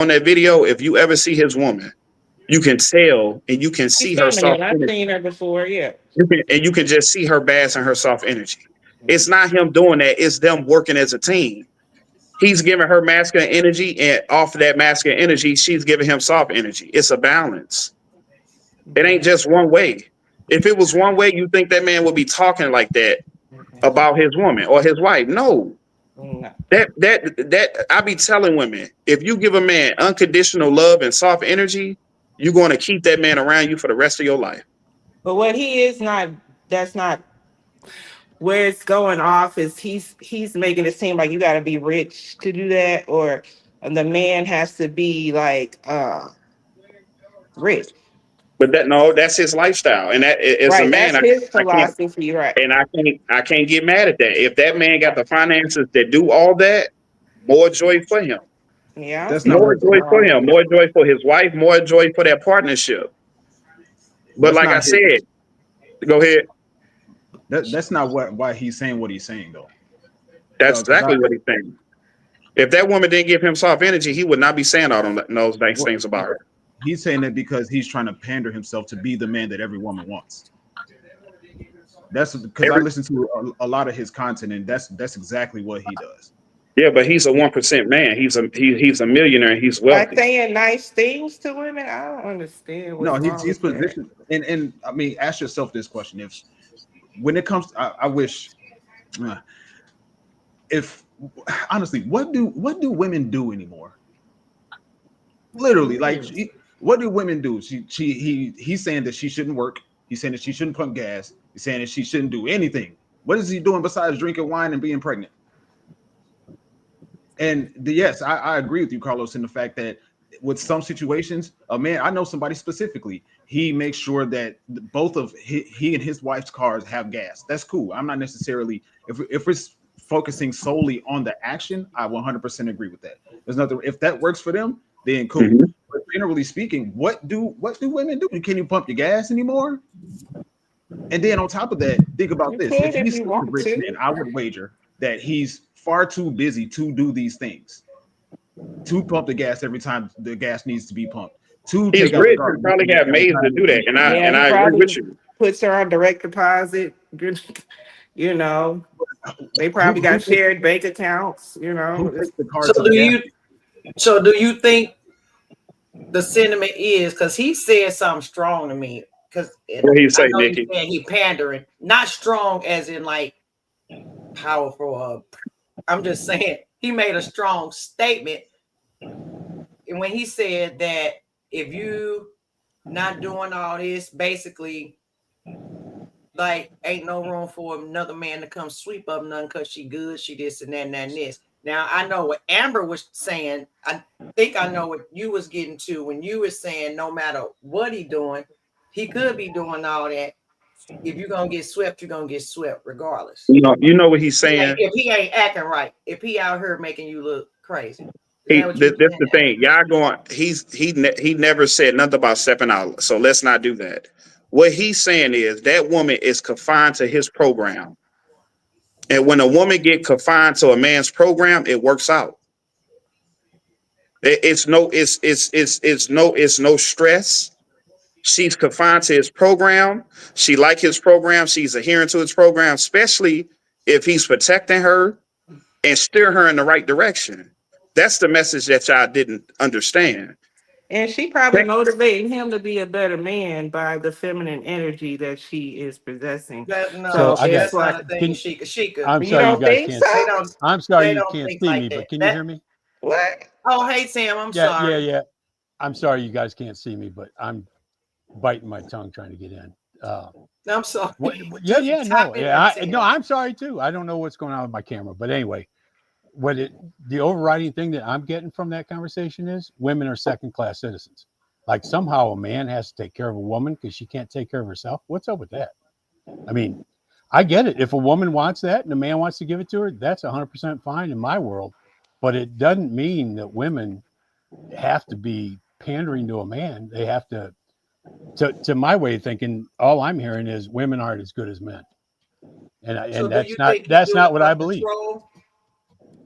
on that video, if you ever see his woman, you can tell and you can She's see her soft feminine. I've energy. seen her before. Yeah. And you can just see her bass and her soft energy. It's not him doing that, it's them working as a team. He's giving her masculine energy, and off of that masculine energy, she's giving him soft energy. It's a balance. It ain't just one way. If it was one way, you think that man would be talking like that about his woman or his wife. No. No. That I be telling women, if you give a man unconditional love and soft energy, you're going to keep that man around you for the rest of your life. But what he is not, that's not where it's going off. Is he's making it seem like you got to be rich to do that, or the man has to be like rich. But that no, that's his lifestyle, and that as a Right. man, That's I, his I can't philosophy. Right. and I can't get mad at that. If that man got the finances that do all that, more joy for him. Yeah, I don't That's see not More what. nothing joy for wrong with him. it. More joy for his wife. More joy for that partnership. But That's like I not his. said, go ahead. That's not what why he's saying what he's saying though. That's Because I exactly what he's saying. If that woman didn't give him soft energy, he would not be saying all those nice what things about her. he's saying that because he's trying to pander himself to be the man that every woman wants. That's because I Every listen to a lot of his content, and that's exactly what he does. Yeah, but he's a 1% man. He's a millionaire. And he's By wealthy. saying nice things to women, I don't understand No, what's wrong he's with that. positioned, and I mean, ask yourself this question: if when it comes, I wish, uh, if honestly, what do women do anymore? Literally, like, Mm. what do women do? He's saying that she shouldn't work. He's saying that she shouldn't pump gas. He's saying that she shouldn't do anything. What is he doing besides drinking wine and being pregnant? And yes, I agree with you, Carlos, in the fact that with some situations, a man, I know somebody specifically, he makes sure that both of he and his wife's cars have gas. That's cool. I'm not necessarily, if it's focusing solely on the action, I 100% agree with that. There's nothing, if that works for them, then cool. Mhm. But generally speaking, what do women do? Can you pump your gas anymore? And then on top of that, think about You this. If could if he's you such a want rich man, to. I would wager that he's far too busy to do these things. To pump the gas every time the gas needs to be pumped. To He's take out the rich and garbage probably have every maids to time do it that. needs to And be I done. Yeah, and he I agree with probably you. puts her on direct deposit. You know, they probably Who got takes shared bank accounts. who takes the car So to the do gas you station? so do you think the sentiment is because he said something strong to me? Because What do you I say, know you Nikki? saying he pandering, not strong as in like powerful. I'm just saying he made a strong statement, and when he said that if you not doing all this, basically, like ain't no room for another man to come sweep up nothing because she good, she this and that and that and this. Now I know what Amber was saying. I think I know what you was getting to when you were saying no matter what he doing, he could be doing all that. If you're gonna get swept, you're gonna get swept regardless. You know what he's saying. If he ain't acting right, if he out here making you look crazy, is that what you This saying? the thing. Y'all going. He never said nothing about stepping out. So let's not do that. What he's saying is that woman is confined to his program, and when a woman get confined to a man's program, it works out. It's no. It's no stress. She's confined to his program. She like his program. She's adhering to his program, especially if he's protecting her and steer her in the right direction. That's the message that y'all didn't understand. And she probably motivating him to be a better man by the feminine energy that she is possessing. That So no, So I got it's that's like, not a thing. can Sheikah, Sheikah. I'm you sorry you don't guys think can't They so? don't. I'm sorry They you don't can't think see like me, that. but can you That. hear me? What? Oh, hey Sam, I'm Yeah, yeah, sorry. yeah. I'm sorry you guys can't see me, but I'm biting my tongue trying to get in. Uh, I'm sorry. yeah, Just yeah, tap no, in yeah, there, no, Sam. I'm sorry too. I don't know what's going on with my camera, but anyway, the overriding thing that I'm getting from that conversation is women are second class citizens. Like somehow a man has to take care of a woman because she can't take care of herself. What's up with that? I mean, I get it. If a woman wants that and a man wants to give it to her, that's 100% fine in my world. But it doesn't mean that women have to be pandering to a man. They have to my way of thinking, all I'm hearing is women aren't as good as men. So And do you that's not think he that's do it not what for I believe. control?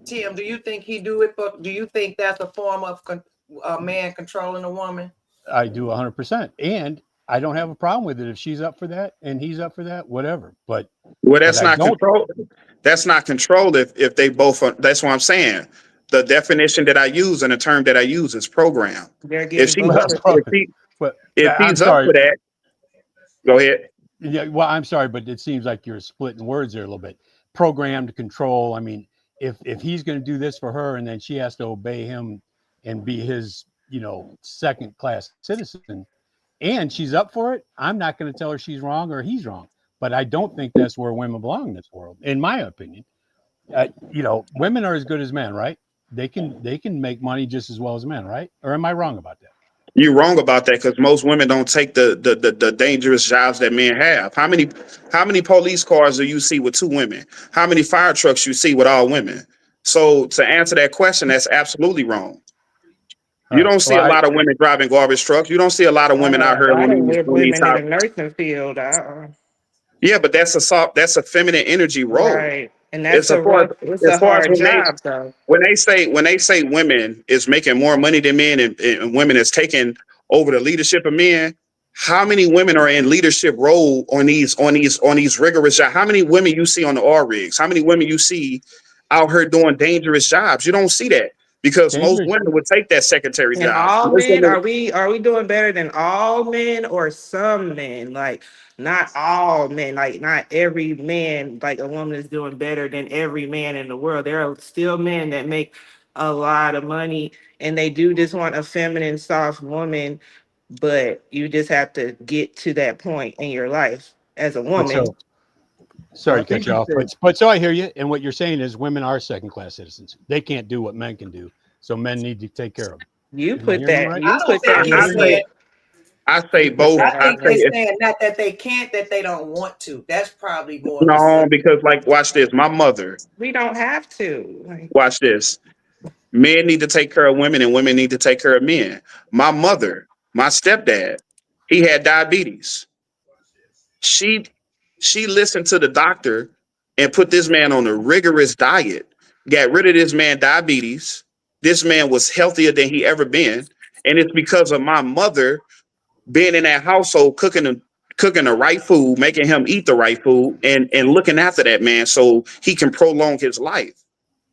Tim, do you think he do it for? Do you think that's a form of a man controlling a woman? I do 100%, and I don't have a problem with it if she's up for that and he's up for that, whatever. But Well, that's I not don't. control. That's not control if they both are, that's what I'm saying. The definition that I use and the term that I use is program. They're If getting she's both. up, if she But if I'm she's up sorry. for that, go ahead. Yeah, well, I'm sorry, but it seems like you're splitting words there a little bit. Programmed control. I mean, if he's going to do this for her, and then she has to obey him and be his, second class citizen, and she's up for it, I'm not going to tell her she's wrong or he's wrong. But I don't think that's where women belong in this world, in my opinion. Women are as good as men, right? They can make money just as well as men, right? Or am I wrong about that? You're wrong about that because most women don't take the dangerous jobs that men have. How many police cars do you see with 2 women? How many fire trucks you see with all women? So to answer that question, that's absolutely wrong. All You right. don't see Well, a lot of women driving garbage trucks. You don't see a lot of women out here I don't on live these women in top. the nursing field. Yeah, but that's a feminine energy role. Right. And that's It's a as far as rough, it's as a far as hard job though. when they say women is making more money than men and women is taking over the leadership of men. How many women are in leadership role on these rigorous jobs? How many women you see on the R rigs? How many women you see out here doing dangerous jobs? You don't see that because most dangerous. women would take that secretary And job. all Most men, women, are we doing better than all men or some men? Like not all men, like not every man, like a woman is doing better than every man in the world. There are still men that make a lot of money and they do just want a feminine, soft woman, but you just have to get to that point in your life as a But woman. so So I sorry to cut think you he off, said, but so I hear you, and what you're saying is women are second class citizens. They can't do what men can do, so men need to take care of them. You Am I put hearing you that, right? you I don't put think that Am I it's out I hearing you say there. saying. I say You put both. that I I out think say there. it's if, saying not that they can't, that they don't want to. That's probably more of a no, sense. because like watch this. My mother, We don't have to. Like, watch this. Men need to take care of women and women need to take care of men. My mother, my stepdad, he had diabetes. She she listened to the doctor and put this man on a rigorous diet, got rid of this man diabetes. This man was healthier than he ever been. And it's because of my mother being in that household, cooking the right food, making him eat the right food, and looking after that man so he can prolong his life.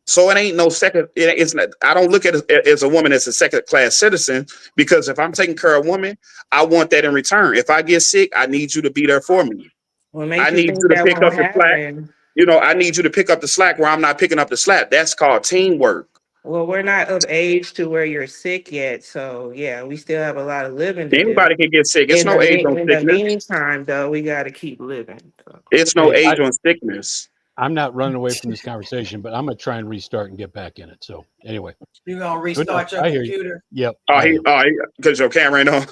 So it ain't no second. It's not. I don't look at it as a woman as a second class citizen because if I'm taking care of a woman, I want that in return. If I get sick, I need you to be there for me. what I makes you need think you to that pick won't up the slack. happen? I need you to pick up the slack where I'm not picking up the slack. That's called teamwork. Well, we're not of age to where you're sick yet, so yeah, we still have a lot of living to do. Anybody can get sick. It's no age on In the sickness. meantime, though, we got to keep living. So. It's no Hey, age on sickness. I'm not running away from this conversation, but I'm gonna try and restart and get back in it. So anyway, You're gonna good enough. restart your I hear you. computer. Yep, Oh, I am. because your camera ain't on.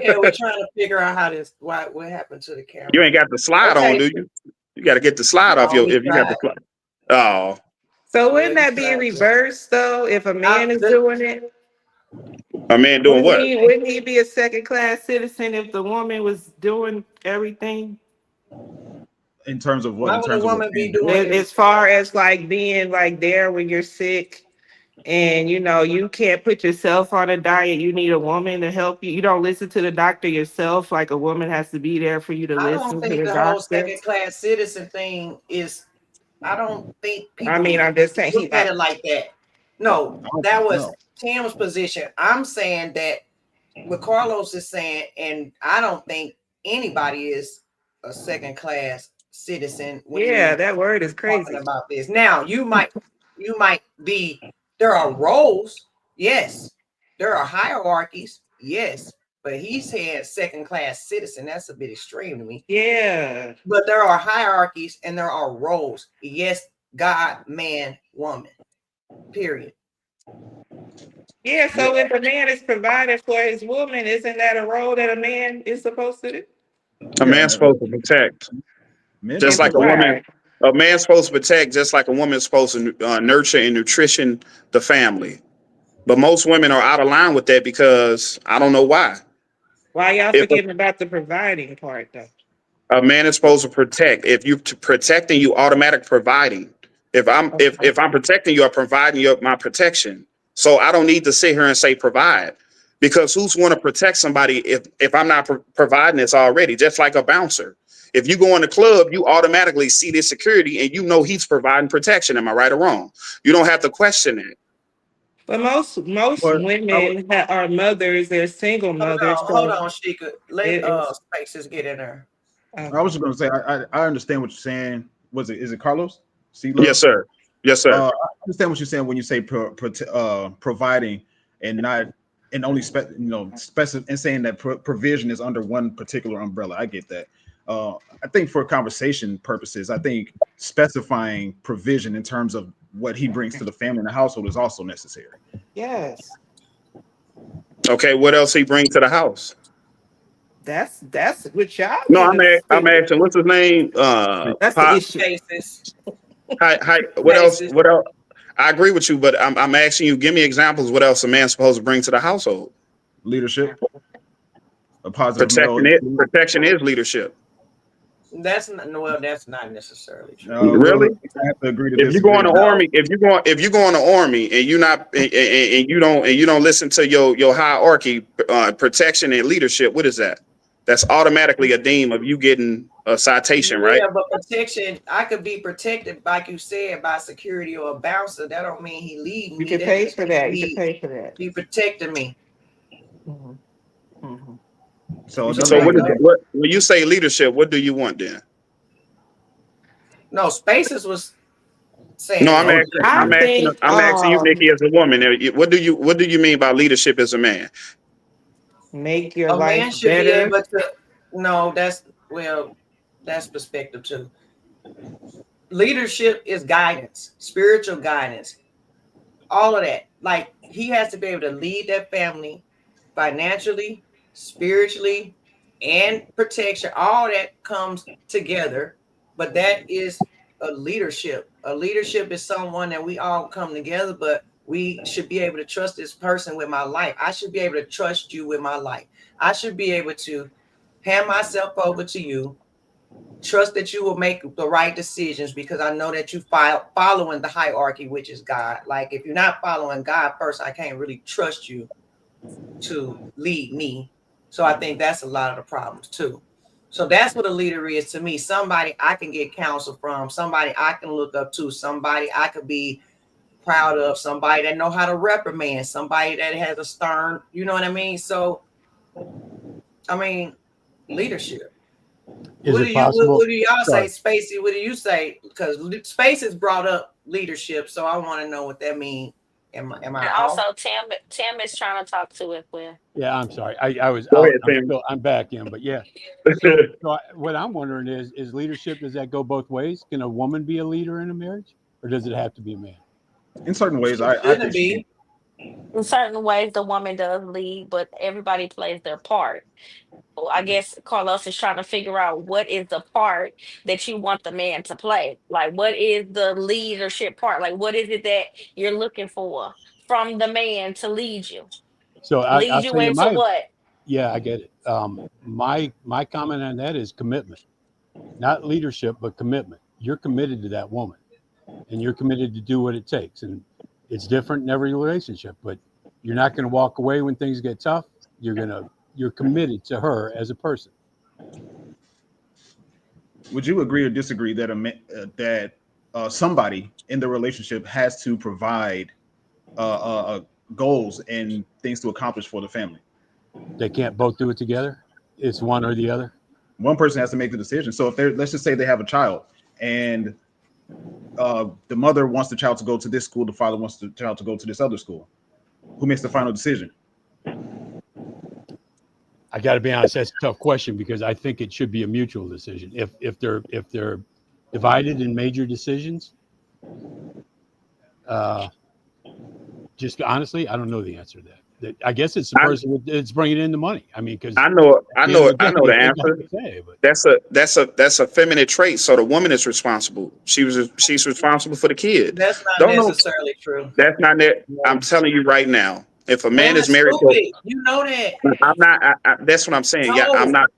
Yeah, we're trying to figure out what happened to the You camera. ain't got the slide on, Okay. do you? You got to get the slide off No, your we if you got tried. the slide. Oh, So Yeah, wouldn't we that be tried. Yeah. reversed though? If a man is doing it, a man doing what? wouldn't he be a second class citizen if the woman was doing everything? in terms of what? Why In would a terms of what woman be men do? doing everything? As far as like being like there when you're sick and you can't put yourself on a diet, you need a woman to help you. You don't listen to the doctor yourself, like a woman has to be there for you to I don't listen to think the the whole doctor. second class citizen thing is. I don't think I people mean, I'm just saying look at it like that. No, I don't that think was no. Tim's position. I'm saying that what Carlos is saying, and I don't think anybody is a second class citizen when yeah, you that word is talking crazy. about this. Now you might be there are roles, yes. There are hierarchies, yes. But he's saying second class citizen. That's a bit extreme to me. Yeah. But there are hierarchies and there are roles. Yes, God, man, woman. Period. Yeah, Yeah, so if a man is providing for his woman, isn't that a role that a man is supposed to do? A yeah, man's supposed to protect, men do just And like a protect. woman. provide. A man's supposed to protect, just like a woman's supposed to nurture and nutrition the family. But most women are out of line with that because I don't know why. Why y'all If forgetting about the providing part though? a man is supposed to protect, if you protecting, you automatic providing. If I'm Okay. protecting you, I'm providing you my protection. So I don't need to sit here and say provide, because who's going to protect somebody if I'm not providing this already? Just like a bouncer. If you go in the club, you automatically see this security and you know he's providing protection. Am I right or wrong? You don't have to question it. But most But women are mothers. They're single mothers. Hold So on, Sheikah. Let it is. Spaces get in there. I was Okay. just going to say, I understand what you're saying. Is it Carlos? C Yes, Love? sir. Yes, sir. I understand what you're saying when you say providing and not and only and saying that provision is under one particular umbrella. I get that. I think for conversation purposes, I think specifying provision in terms of what he brings to the family and the household is also necessary. Yes. Okay, what else he bring to the house? That's what y'all No, need to I'm figure. asking, what's his name? That's the Pop. issue. Spaces. Hi, what else? Spaces. What else? I agree with you, but I'm asking you, give me examples. What else a man's supposed to bring to the household? Leadership, a positive male Protection. It influence. protection is leadership. That's not well. That's not necessarily true. Really? I have to agree to If you go disagree in the on that. No, army, if you go in the army and you not and you don't listen to your hierarchy, protection and leadership, what is that? That's automatically a deem of you getting a citation, right? yeah, but protection. I could be protected, like you said, by security or a bouncer. That don't mean he leading You me. can That pay just for means that. You can pay for that. he protecting me. Hmm. Hmm. So You it said So doesn't like what make is it. what? what when you say leadership, what do you want then? No, Spaces was No, saying that. I think I'm asking you, Nikki, as a woman. What do you mean by leadership as a man? make your A life man should be better. able to. No, that's perspective too. Leadership is guidance, spiritual guidance, all of that. Like he has to be able to lead that family financially, spiritually, and protection. All that comes together. But that is a leadership. A leadership is someone that we all come together, but we should be able to trust this person with my life. I should be able to trust you with my life. I should be able to hand myself over to you, trust that you will make the right decisions because I know that you following the hierarchy, which is God. Like if you're not following God first, I can't really trust you to lead me. So I think that's a lot of the problems too. So that's what a leader is to me. Somebody I can get counsel from, somebody I can look up to, somebody I could be proud of, somebody that know how to reprimand, somebody that has a stern, you know what I mean? So I mean, leadership. Is it possible? What do y'all say, Sorry. Spacey? What do you say? Because Space has brought up leadership, so I want to know what that means. Am I And also, off? Tim is trying to talk to it with. Yeah, I'm sorry. I was Go out. ahead, Tim. I'm back in, but yeah. What I'm wondering is leadership, does that go both ways? Can a woman be a leader in a marriage, or does it have to be a man? In certain ways, She I shouldn't think she can. be. In certain ways, the woman does lead, but everybody plays their part. So I guess Carlos is trying to figure out what is the part that you want the man to play. Like, what is the leadership part? Like, what is it that you're looking for from the man to lead you? So Lead I'll you tell you into my, what? yeah, I get it. My comment on that is commitment, not leadership, but commitment. You're committed to that woman, and you're committed to do what it takes. And it's different in every relationship, but you're not going to walk away when things get tough. You're committed to her as a person. Would you agree or disagree that somebody in the relationship has to provide goals and things to accomplish for the family? They can't both do it together. It's one or the other. One person has to make the decision. So if they're, let's just say they have a child and the mother wants the child to go to this school, the father wants the child to go to this other school, who makes the final decision? I got to be honest. That's a tough question because I think it should be a mutual decision. If they're divided in major decisions, just honestly, I don't know the answer to that. I guess it's the I, person that's bringing in the money. I mean, because I know at the end of the I day, know the they got answer. to say. But That's a feminine trait. So the woman is responsible. She's responsible for the kid. That's not Don't know. necessarily true. That's not that. I'm No. telling you right now. If a man Women is married to, stupid. You know that. I'm not. That's what I'm saying. Yeah, I'm No. not.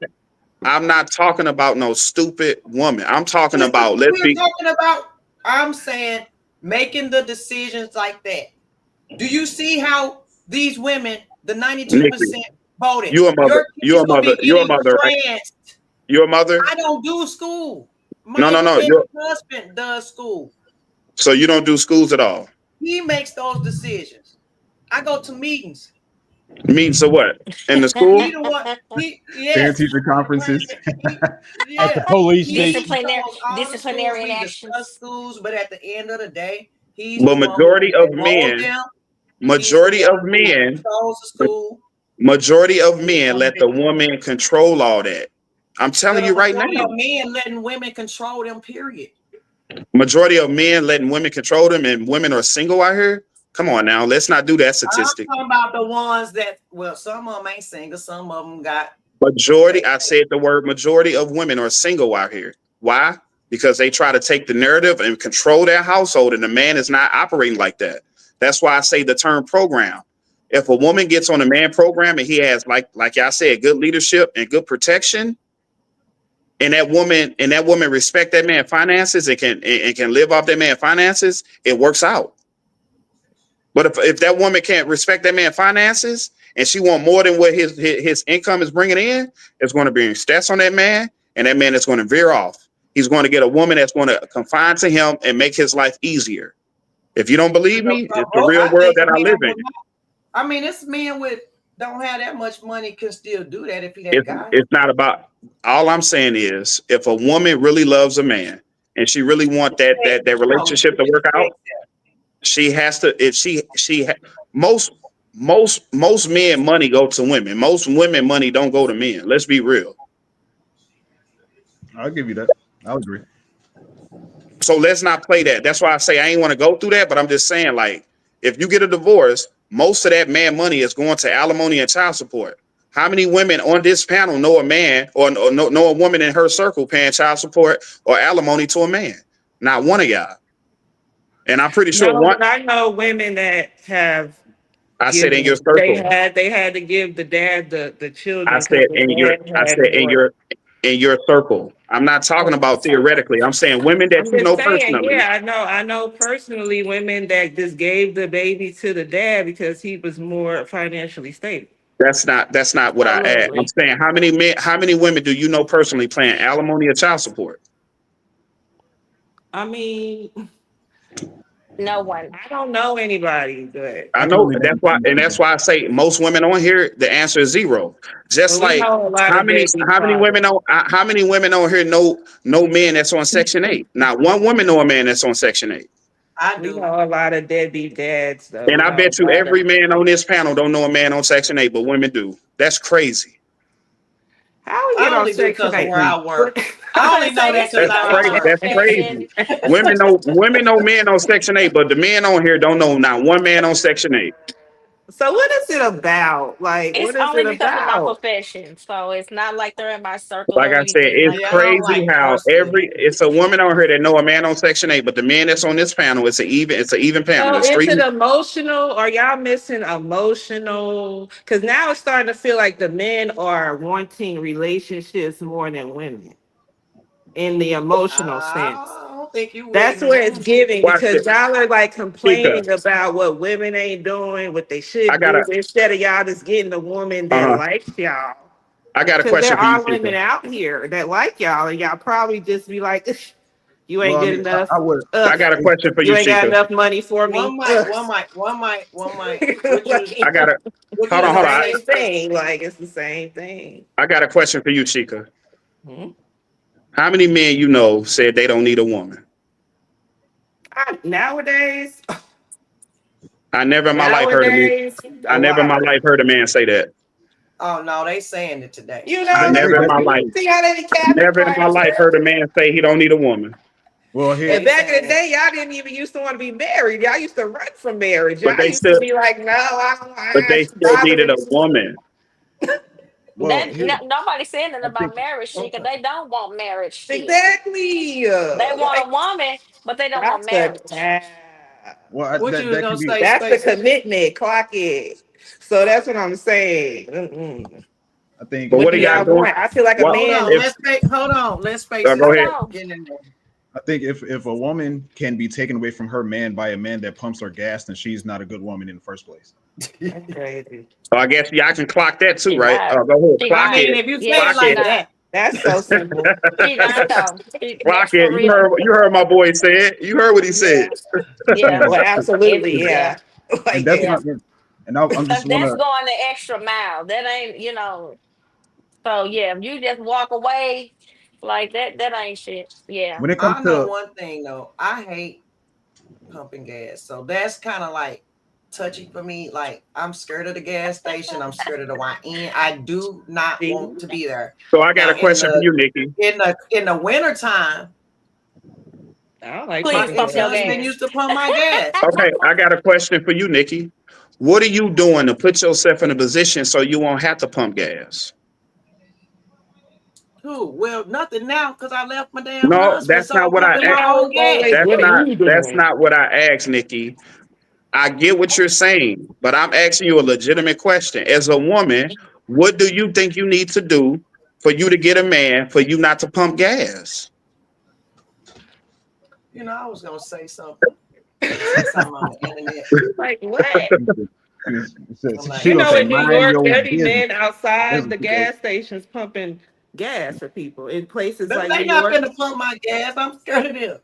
I'm not talking about no stupid woman. I'm talking about let's We're be. talking about, I'm saying making the decisions like that. Do you see how these women, the 92% Nikki, voted? you a mother. Your kids gonna be You're a getting mother, right? trans. You're a mother. I don't do school. No, My no, no. ex-husband does school. So you don't do schools at all. He makes those decisions. I go to meetings. Meetings of what? In the He school? the one. He Parent yes. teacher conferences. At the Yeah. police He station. controls all the schools. Disciplinary We discuss actions. schools, but at the end of the day, he's the But one who majority of enrolled men, them. He's the majority of one who men, controls the school. majority of He's men gonna let make the woman control all that. I'm telling But a you right now. majority of men letting women control them, period. Majority of men letting women control them, and women are single out here. Come on now, let's not do that I'm statistic. talking about the ones that, well, some of them ain't single, some of them got. Majority, I said the word majority of women are single out here. Why? Because they try to take the narrative and control their household, and the man is not operating like that. That's why I say the term program. If a woman gets on a man program and he has, like I said, good leadership and good protection, and that woman respect that man finances and can live off that man finances, it works out. But if that woman can't respect that man finances and she want more than what his income is bringing in, it's going to bring stats on that man, and that man is going to veer off. He's going to get a woman that's going to confine to him and make his life easier. If you don't believe me, it's the real I world think that I men live in. would not. I mean, it's men with don't have that much money can still do that if he that It's guy. it's not about. All I'm saying is, if a woman really loves a man and she really want that relationship to work out, she has to. If most most men money go to women. Most women money don't go to men. Let's be real. I'll give you that. I'll agree. So let's not play that. That's why I say I ain't want to go through that. But I'm just saying, like, if you get a divorce, most of that man money is going to alimony and child support. How many women on this panel know a man or know a woman in her circle paying child support or alimony to a man? Not one of y'all. And I'm pretty sure No, one. but I know women that have I said in your given. They circle. had to give the dad the I children because said the in your. dad I had said more. in your circle. I'm not talking about theoretically. I'm saying women that I'm you just know saying, personally. yeah, I know personally women that just gave the baby to the dad because he was more financially stable. That's not what I asked. I'm Absolutely. saying how many women do you know personally paying alimony or child support? I mean, No one. I don't know anybody, but I I can know only that's name why, two and that's people. why I say most women on here, the answer is zero. Just we like know a lot of deadbeat how many fathers. women on how many women on here know men that's on Section 8? Not one woman know a man that's on Section 8. I We do. know a lot of deadbeat dads, though. And We I know bet a you lot of. every man on this panel don't know a man on Section 8, but women do. That's crazy. How we get I on only do Section because of 8? where I work. I'm I gonna only know say that this because is That's the I crazy. wrong work. That's profession. crazy. Women know men on Section 8, but the men on here don't know not one man on Section 8. So what is it about? Like, It's what is only it because of my about? profession. So it's not like they're in my circle Like or I said, anything it's like Yeah, I that. don't crazy like how personally. it's a woman on here that know a man on Section 8, but the man that's on this panel, it's an even panel. So It's is three. it emotional? Are y'all missing emotional? Because now it's starting to feel like the men are wanting relationships more than women in the emotional sense. I don't think you That's reading the where it's room. giving Watch because it. y'all are like Chica, complaining about what women ain't doing, what they I should got do, a instead of y'all just getting a woman that uh likes y'all. I got a Because there question for you, are Chica. women out here that like y'all, and y'all probably just be like, "Ugh, you ain't Well, I good mean, enough. I would. I Ugh, got a question for you you, ain't got Chica. enough money for me. One mic, Ugh." one mic, one mic, one mic. What you I Like, got a what you hold was on, the hold gonna on. say, same Steph? thing. Like it's the same thing. I got a question for you, Chica. Hmm? How many men you know said they don't need a woman? Nowadays, I never in my life heard a man. nowadays, I a never in my lot. life heard a man say that. Oh no, they saying it today. You I know, They never in my definitely life, do. see how they be never in my life capitalizing. heard a man say he don't need a woman. Well, And here, They back in saying the it. day, y'all didn't even used to want to be married. Y'all used to run from marriage. But Y'all they used to still be like, no, I don't but I they it's still needed bothering a me. woman. well, here, Nobody's saying that I think. about marriage, Chica. They don't want marriage still. Exactly. They want a Like woman, but they don't want that's the marriage. Well, What you was that gonna can be. say, that's the Space? commitment. Clock it. So that's what I'm saying. Mm-mm. I think. But What what do are y'all y'all doing? want? I feel like a What Hold man. on, if let's space. Hold on, let's space go is Hold ahead. on. getting in there. I think if a woman can be taken away from her man by a man that pumps her gas, then she's not a good woman in the first place. That's crazy. So I guess y'all can clock that too, She right? not. Go ahead, She I clock not. mean, it, if you say Yeah, it clock she like it. not. that, That's so simple. She not though. Clock That's it. for real. You heard my boy say it. You heard what he said. Yeah. Yeah. Well, It's absolutely, yeah. yeah. And Like that's Yeah. not. And I'm Cause just that's wanna going the extra mile. That ain't, so yeah, if you just walk away like that, that ain't shit. Yeah. when it comes I know to one thing though. I hate pumping gas, so that's kind of like touchy for me. Like I'm scared of the gas station. I'm scared of the YN. I do not see, want to be there. So I got Now a question for you, Nikki. in the winter time, I don't like my Please pumping pump your gas. ex-husband gas. used to pump my gas. Okay, I got a question for you, Nikki. What are you doing to put yourself in a position so you won't have to pump gas? Who? Well, nothing now because I left my damn No, husband, that's so not I'm what I pumping asked. my Now own it's always, gas. That's what are not you that's doing? not what I asked, Nikki. I get what you're saying, but I'm asking you a legitimate question. As a woman, what do you think you need to do for you to get a man for you not to pump gas? You know, I was gonna say something. Say something on the internet. Like what? I'm like, she You gonna know, say in New mind York, your there be business. men That's outside what the she goes. gas stations pumping gas for people in places them like they New not York. finna pump my gas. I'm scared of them.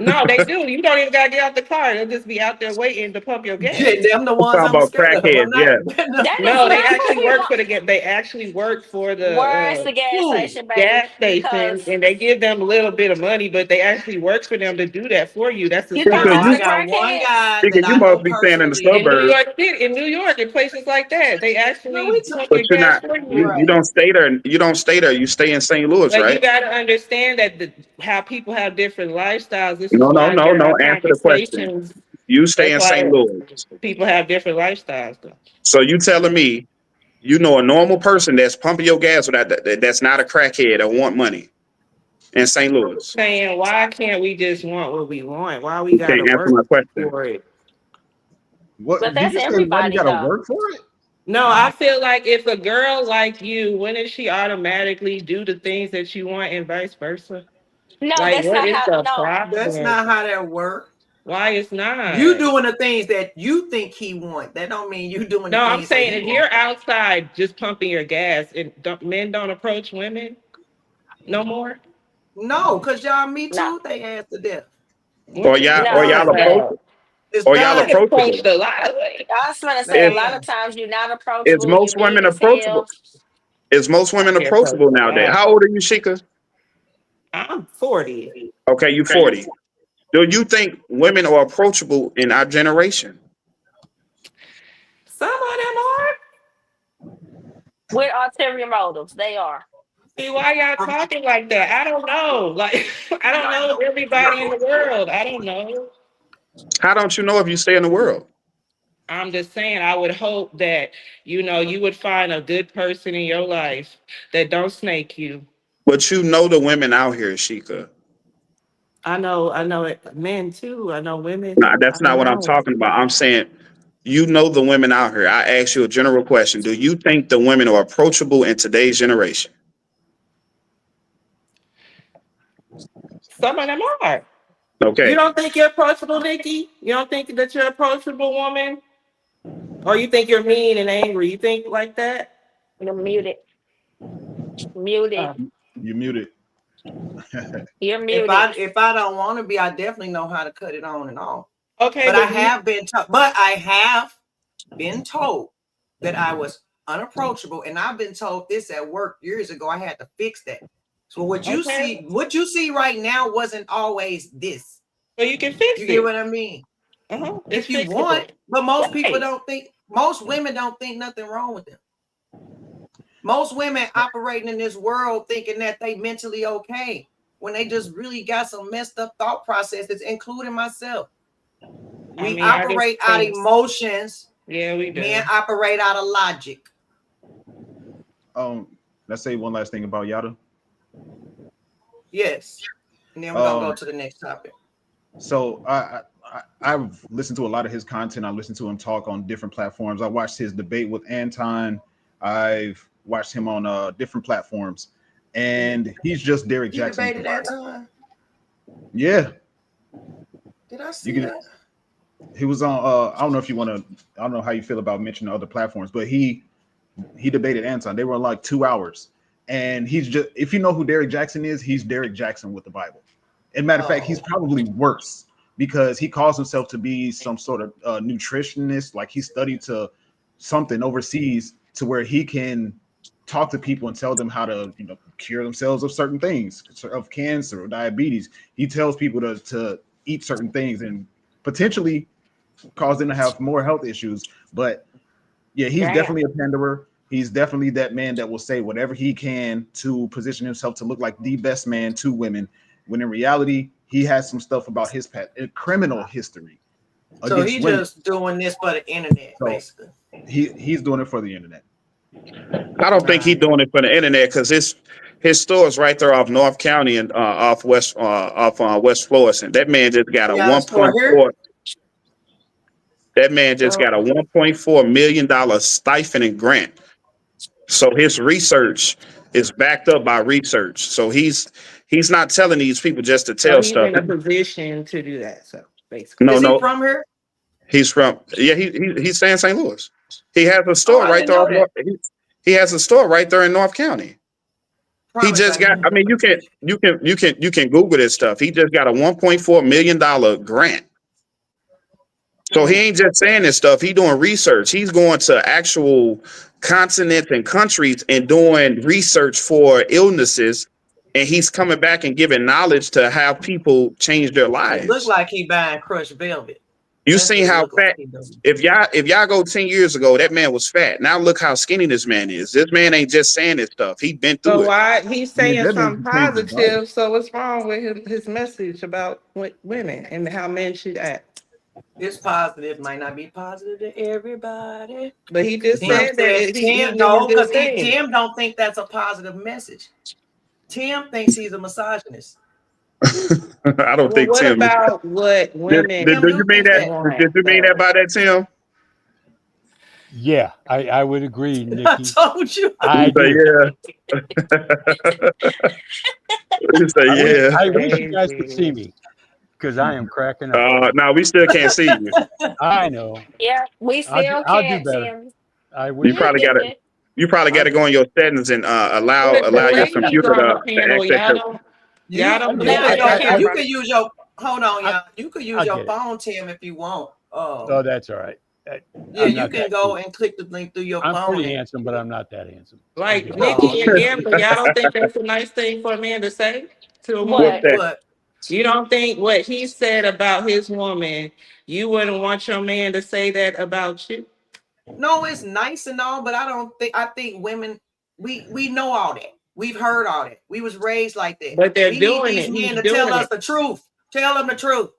No, they do. You don't even gotta get out the car. They'll just be out there waiting to pump your gas. Yeah, them the I'm ones talking I'm about scared of. I'm crackheads, not. yeah. That is No, they not who actually we work want. for they actually work for Where's the the gas Who? station, baby? gas stations, Because and they give them a little bit of money, but they actually work for them to do that for you. That's the you No, think Because it's I you the specific. got one crackheads? guy because that you I know must be staying in the personally. In New suburbs, York City, in New York, in places like that, they No, actually we pump but your you're gas not for you you. right. don't stay there. You don't stay there. You stay in St. Louis, But you right? got to understand that how people have different lifestyles. This is No, no, why no, there are no. Answer the question. conversations. You stay That's in St. why Louis. people have different lifestyles. Though. So you telling me you know a normal person that's pumping your gas without that's not a crackhead or want money in St. Louis? Saying, why can't we just want what we want? Why we You got to can't answer work my question. for it? But What did that's you say? Why do you everybody gotta though. work for it? No, I feel like if a girl like you, wouldn't she automatically do the things that you want and vice versa? No, Like, that's what not is how. the No, That's problem? not how that works. Why it's You not? doing the things that you think he want. That don't mean you doing the No, I'm things that saying he if want. you're outside just pumping your gas and men don't approach women no more. No, cause y'all me no, too. They asked to death. Or What you y'all mean or it's no. y'all Yeah, about? approach It's or y'all I done. get approachable. approached a lot of ways. I was gonna say That's a Is lot of done. times you're not is approachable. You most mean women as approachable? hell. Is most I women get approached approachable a nowadays? lot. How old are you, Sheikah? I'm 40. Okay, you 40. Do you think women are approachable in our generation? Some of them are. With ulterior motives, they are. See, why y'all talking like that? I don't know. Like, I don't know everybody in the world. I don't know. How don't you know if you stay in the world? I'm just saying, I would hope that, you would find a good person in your life that don't snake you. But you know the women out here, Sheikah. I know it, men too. I know women. Nah, I that's not don't what I'm know. talking about. I'm saying you know the women out here. I ask you a general question. Do you think the women are approachable in today's generation? Some of them are. You Okay. don't think you're approachable, Nikki? You don't think that you're approachable woman? Or you think you're mean and angry? You think like that? You're muted. Muted. Uh, You muted. You're If muted. I don't want to be, I definitely know how to cut it on and off. okay, But I but you have been told. But I have been told that I was unapproachable, and I've been told this at work years ago. I had to fix that. So okay? what you see right now wasn't always this. So you can fix You get it. what I mean? It's If you want, fixable. but most people Right. don't think. Most women don't think nothing wrong with them. Most women operating in this world thinking that they mentally okay when they just really got some messed up thought processes, including myself. I We mean, I just operate out of think, emotions. yeah, we Men do. operate out of logic. Let's say one last thing about Yada. Yes. And then we're gonna go Um, to the next topic. so I've listened to a lot of his content. I listened to him talk on different platforms. I watched his debate with Anton. I've watched him on different platforms, and he's just Derek He Jackson. debated that time. Yeah, Did I you see can. that? He was on. I don't know if you want to. I don't know how you feel about mentioning other platforms, but he debated Anton. They were like 2 hours, and he's just. If you know who Derek Jackson is, he's Derek Jackson with the Bible. And matter of fact, he's Oh, probably worse because he calls himself to be some sort of nutritionist. Like he studied to something overseas to where he can talk to people and tell them how to, cure themselves of certain things, of cancer or diabetes. He tells people to eat certain things and potentially cause them to have more health issues. But yeah, he's Damn. definitely a panderer. He's definitely that man that will say whatever he can to position himself to look like the best man to women, when in reality, he has some stuff about his past, criminal history so against he women. just doing this for the internet, So basically. he's doing it for the internet. I don't think he's Right. doing it for the internet because his store is right there off North County and off West Florissant. That man just got a Yeah, one that's for point here. four. That man just got a So $1.4 million stipend and grant. So his research is backed up by research. So he's not telling these people just to so tell he's stuff. in a position to do that. So basically. No, Is he no, from here? he's from he's staying in St. Louis. He has a Oh, store I right didn't there. know that. He has a store right there in North County. He Promise just I got. didn't I know mean, you can Google this stuff. He just got a $1.4 million grant. So he that. ain't just saying this stuff. He doing research. He's going to actual continents and countries and doing research for illnesses, and he's coming back and giving knowledge to how people change their It looked lives. like he buying crushed velvet. You That's seen what it how looked like fat? he doing. If y'all go 10 years ago, that man was fat. Now look how skinny this man is. This man ain't just saying this stuff. He been So through it. why he's I mean, saying that man something can change his diet. positive? So what's wrong with his message about women and how men should act? It's positive, might not be positive to everybody. But he just Tim said that says he's Tim doing no, because good things. Tim don't think that's a positive message. Tim thinks he's a misogynist. I don't Well, think what Tim. about what Did, women did, Tim did you do mean think that? that. Did want, you mean that though? by that, Tim? Yeah, I would agree, I Nikki. told you. I You say do. yeah. You say yeah. I wish you guys could see Crazy. me because I am cracking up. No, we still can't see you. I know. Yeah, we still I'll do can't, better. Tim. I You wish. probably got to. You probably got I to go in your settings and allow The your ladies computer on the to panel, access y'all your. don't y'all You don't do. do you Enable could it, your right? you camera. could use your hold on, I, y'all. You could use I your get it. phone, Tim, if you want. Oh, that's all right. Yeah, I'm you not can that go cute. and click the link through your I'm phone pretty and handsome, but I'm not that handsome. I'm Like just oh, Nikki you and can Amber, y'all don't think that's a nice thing for a man to say to a What's woman? What? that? what? You don't think what he said about his woman, you wouldn't want your man to say that about you? No, it's nice and all, but I think women we know all that. We've heard all that. We was raised like that. But they're We need doing these it. He's men to tell doing us it. the truth. Tell them the truth.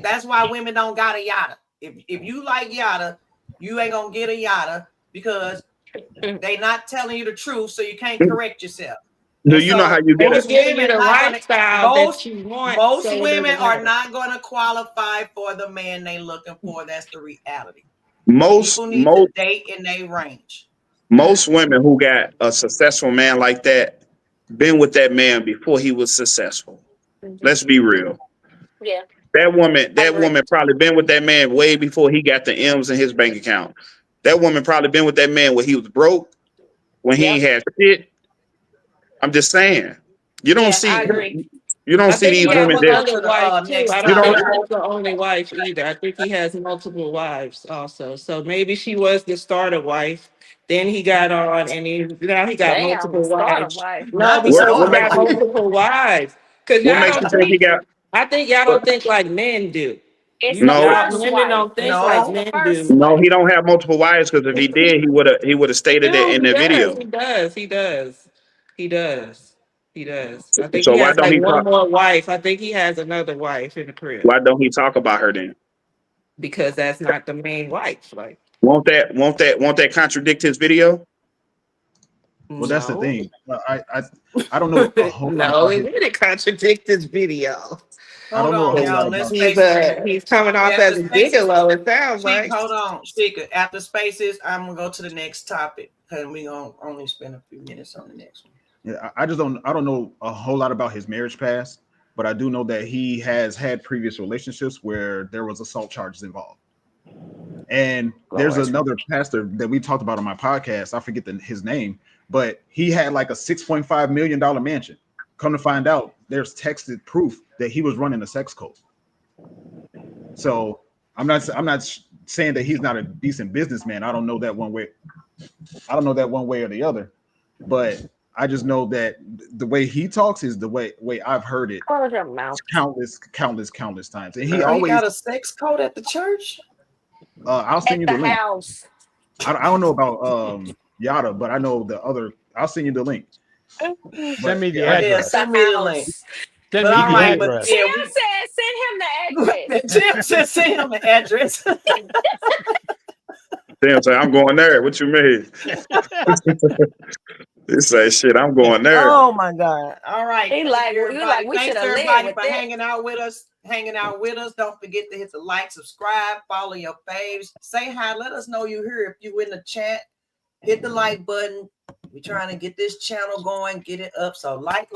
That's why women don't got a yada. If you like yada, you ain't gonna get a yada because they not telling you the truth, so you can't correct yourself. Do And you know how so you get Or it? most giving you women the not gonna lifestyle that most you want, most so it women doesn't are matter. not gonna qualify for the man they looking for. That's the reality. Most People need to most date in their range. most women who got a successful man like that been with that man before he was successful. Mhm. Let's be real. Yeah, That woman, I that agree. woman probably been with that man way before he got the M's in his bank account. That woman probably been with that man when he was broke, when he ain't Yep. had shit. I'm just saying. You don't Yeah, see I agree. you don't I see think he these Well, has I'm women gonna go that to another wife the too. I next you don't don't. think topic. that's the only wife either. I think he has multiple wives also. So maybe she was the starter wife. Then he got on, and now he got Damn, the multiple starter wives. wife. No, Not the because he What starter makes got wife. you multiple wives. Because what y'all makes you don't think he think. got I think y'all don't think like men do. It's You the no y'all first women wife. don't think like It's No, the men first do. no, wife. he don't have multiple wives because if he did, he would have stated it No, in he the does. video. He does. He does. He does. He does. I think So he why has don't like he one talk more wife. I think he has another wife in the crib why don't he talk about her then? because that's not the main wife. Like, Won't that contradict his video? Well, that's the no, thing. I don't know a whole lot no, about it his. didn't contradict this video. I hold don't know a on, whole lot y'all. Let's about. He's spaces in. he's coming off After as a spaces, gigolo. It sounds Sheik, like. hold on, Sheik. After spaces, I'm gonna go to the next topic because we gonna only spend a few minutes on the next one. Yeah, I just don't. I don't know a whole lot about his marriage past. but I do know that he has had previous relationships where there was assault charges involved. And there's another pastor that we talked about on my podcast. I forget his name, but he had like a $6.5 million mansion. Come to find out, there's texted proof that he was running a sex cult. So I'm not saying that he's not a decent businessman. I don't know that one way. I don't know that one way or the other, but I just know that the way he talks is the way I've heard it Close your mouth. countless times. And he He always got a sex code at the church. I'll send At you the the link. house. I don't know about Yada, but I know the other. I'll send you the link. Send me the Yeah, address. send me the link. Send But me all the right, but address. yeah, Tim said send him the address. Tim said send him the address. Damn, say I'm going there. What you mean? They say shit. I'm going there. Oh my God! All right, He like, you like, we Thanks should have led everybody with for this. hanging out with us. Don't forget to hit the like, subscribe, follow your faves, say hi. Let us know you're here. If you in the chat, hit the like button. We're trying to get this channel going, get it up. So like.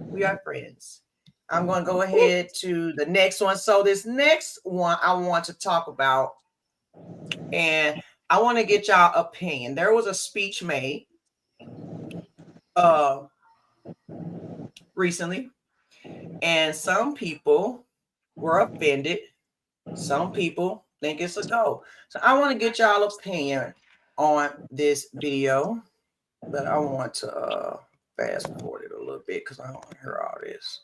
We are friends. I'm going to go ahead to the next one. So this next one I want to talk about, and I want to get y'all opinion. There was a speech made recently, and some people were offended. Some people think it's a go. So I want to get y'all opinion on this video, but I want to fast forward it a little bit because I don't want to hear all this.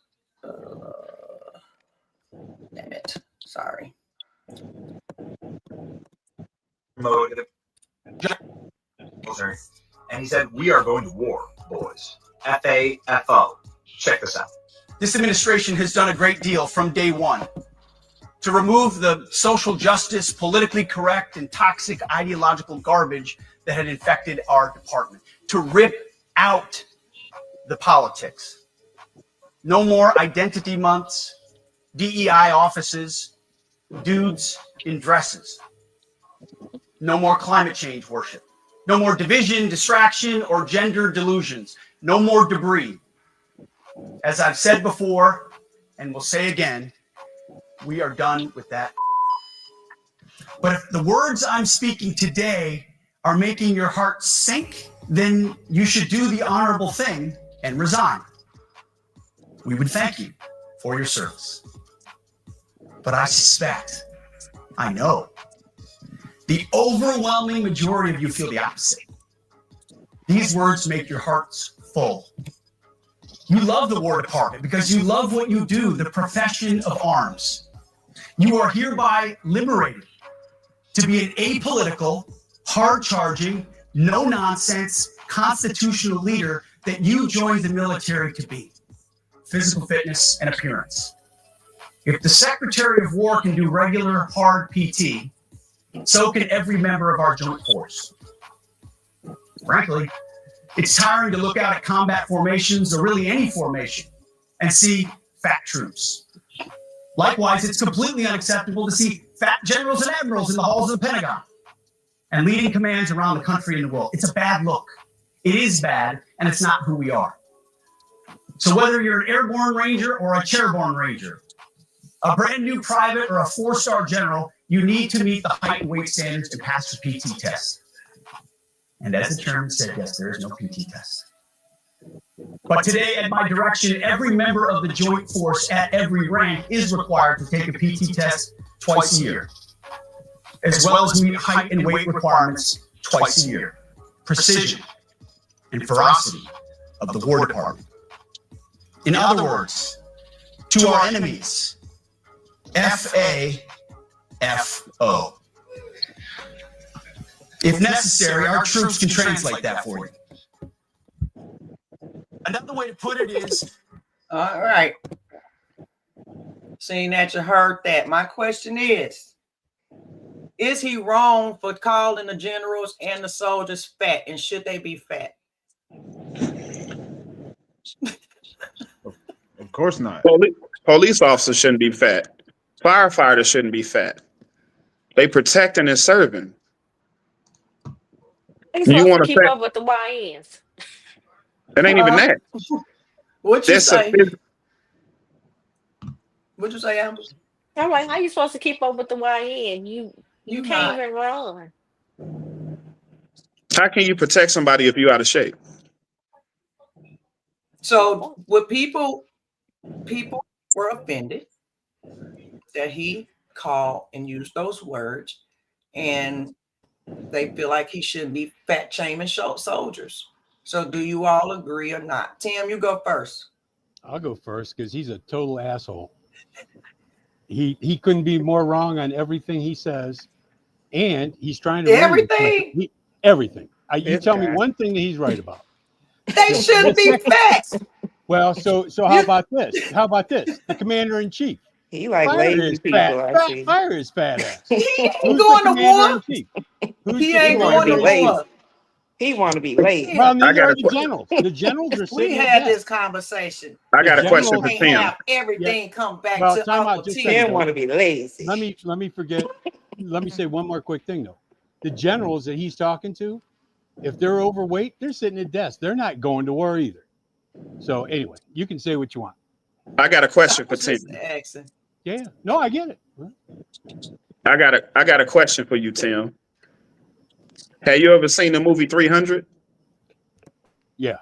Damn it. Sorry. And he said, "We are going to war, boys. FAFO. Check this out. This administration has done a great deal from day one to remove the social justice, politically correct, and toxic ideological garbage that had infected our department, to rip out the politics. No more identity months, DEI offices, dudes in dresses. No more climate change worship. No more division, distraction, or gender delusions. No more debris. As I've said before, and will say again, we are done with that. But if the words I'm speaking today are making your heart sink, then you should do the honorable thing and resign. We would thank you for your service. But I suspect, I know, the overwhelming majority of you feel the opposite. These words make your hearts full. You love the War Department because you love what you do, the profession of arms. You are hereby liberated to be an apolitical, hard-charging, no-nonsense, constitutional leader that you joined the military to be. Physical fitness and appearance. If the Secretary of War can do regular, hard PT, so can every member of our joint force. Frankly, it's tiring to look out at combat formations or really any formation and see fat troops. Likewise, it's completely unacceptable to see fat generals and admirals in the halls of the Pentagon and leading commands around the country and the world. It's a bad look. It is bad, and it's not who we are. So whether you're an airborne ranger or a chairborne ranger, a brand new private or a four-star general, you need to meet the height and weight standards and pass the PT test. And as the chairman said, yes, there is no PT test. But today, at my direction, every member of the joint force at every rank is required to take a PT test twice a year, as well as meet height and weight requirements twice a year. Precision and ferocity of the War Department. In other words, to our enemies, FAFO. If necessary, our troops can translate that for you. Another way to put it is... All right. Seeing that you heard that, my question is he wrong for calling the generals and the soldiers fat, and should they be fat? Of course not. Police officers shouldn't be fat. Firefighters shouldn't be fat. They protecting and serving. He's You supposed to want to keep fat? up with the YNs. It ain't even that. What you That's a say? What you say, Amber? I'm like, how you supposed to keep up with the YN? You You can't not. even run. how can you protect somebody if you're out of shape? So what people were offended that he called and used those words, and they feel like he shouldn't be fat shaming soldiers. So do you all agree or not? Tim, you go first. I'll go first because he's a total asshole. He couldn't be more wrong on everything he says, and he's trying to ruin Everything. everything. You This tell me guy. one thing that he's right about. They shouldn't be fat. Well, so how about this? How about this? The commander in chief. He like Fire lazy his people, I see. fire his fat ass. He ain't Who's the going to commander in war. chief? Who's He the He ain't want to going commander be to in chief? war. lazy. He want to be lazy. Well, I neither got are a the generals. The generals are We sitting at had desk. this conversation. I The got a question You for generals, can't Tim. have everything come back well, to time out Uncle just a Tim. second. Tim want to be lazy. Let me say one more quick thing though. The generals that he's talking to, if they're overweight, they're sitting at desks. They're not going to war either. So anyway, you can say what you want. I got a I question for was Tim. just asking. Yeah, no, I get it. I got a question for you, Tim. Have you ever seen the movie 300? Yeah,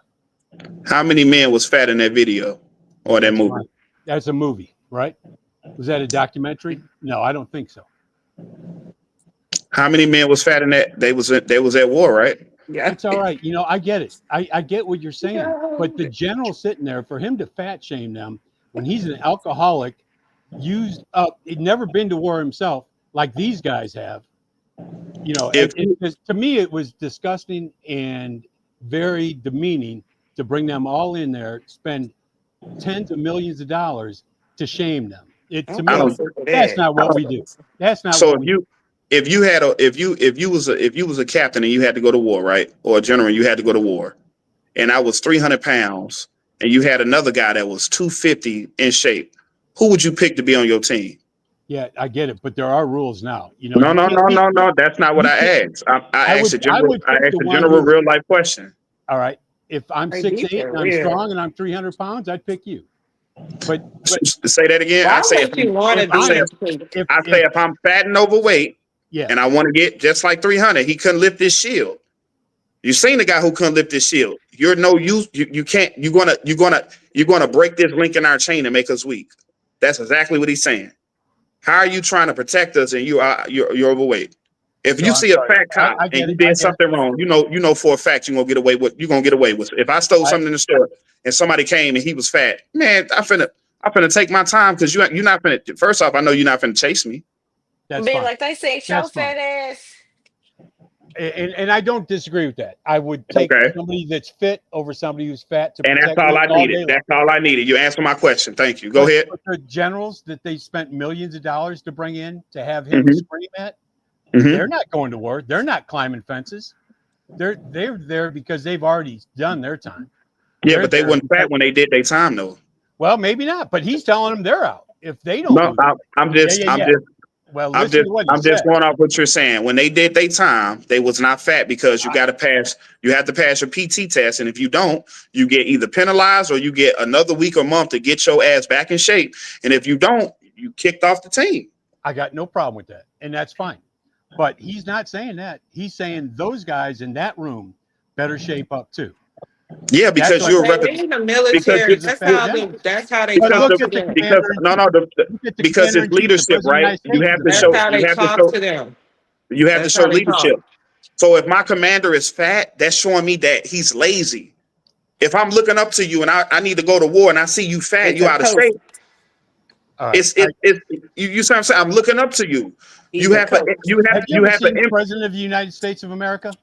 How many men was fat in that video or that that's movie? fine. That's a movie, right? Was that a documentary? No, I don't think so. How many men was fat in that? They was at war, right? Yeah. It's all right. I get it. I get what you're saying. But the general sitting there, for him to fat shame them when he's an alcoholic, used up, he'd never been to war himself like these guys have. If To me, it was disgusting and very demeaning to bring them all in there, spend tens of millions of dollars to shame them. To I me, don't, that's not I what don't. we do. That's not So what we do. if you was a captain and you had to go to war, right, or a general, you had to go to war, and I was 300 pounds, and you had another guy that was 250 in shape, who would you pick to be on your team? Yeah, I get it, but there are rules now. No, You no, can't no, be. no, no. That's not what You can't. I asked. I asked a I general. would I pick asked the a one general who. real life question. All right. If I'm Hey, 6'8" these are and I'm real. strong and I'm 300 pounds, I'd pick you. But Say that again. Why would you want if to I be say I'm in shape? if if I'm fat and overweight yeah, and I want to get just like 300, he couldn't lift this shield. You seen the guy who couldn't lift this shield. You're no use. You can't. You're gonna break this link in our chain and make us weak. That's exactly what he's saying. How are you trying to protect us and you're overweight? If no, you I'm see a sorry. fat cop I and get you it. I did get it. something wrong, you know for a fact you're gonna get away with. If I stole I something in the store and somebody came and he was fat, man, I finna take my time because you're not finna. First off, I know you're not finna chase me. that's Be fine. like they say, show That's fine. fat ass. And I don't disagree with that. I would take Okay, somebody that's fit over somebody who's fat to and that's protect all me I all needed. day long. That's all I needed. You answered my question. Thank you. Go ahead. But the generals that they spent millions of dollars to bring in to have him Hmm. scream at, Hmm. they're not going to war. They're not climbing fences. They're there because they've already done their time. Yeah, They're but they there weren't because, fat when they did their time though. well, maybe not, but he's telling them they're out if they don't No, lose. Yeah. Well, listen to what he I'm just said. going off what you're saying. When they did their time, they was not fat because you have to pass your PT test. And if you don't, you get either penalized or you get another week or month to get your ass back in shape. And if you don't, you kicked off the team. I got no problem with that, and that's fine. But he's not saying that. He's saying those guys in that room better shape up too. Yeah, because you're They in the military. Because the That's fat how generals. they But because talk look the to at the them. because commander in no chief. no Look at the because commander it's in chief, the leadership, president of the right? United States. Is a fat That's guy. how they talk to them. You have to That's show how they talk. leadership. So if my commander is fat, that's showing me that he's lazy. If I'm looking up to you and I need to go to war and I see you fat and It's you a out of coach. shape, All right. you see what I'm saying? I'm looking up to you. He's a coach. Have you ever seen the president of the United States of America?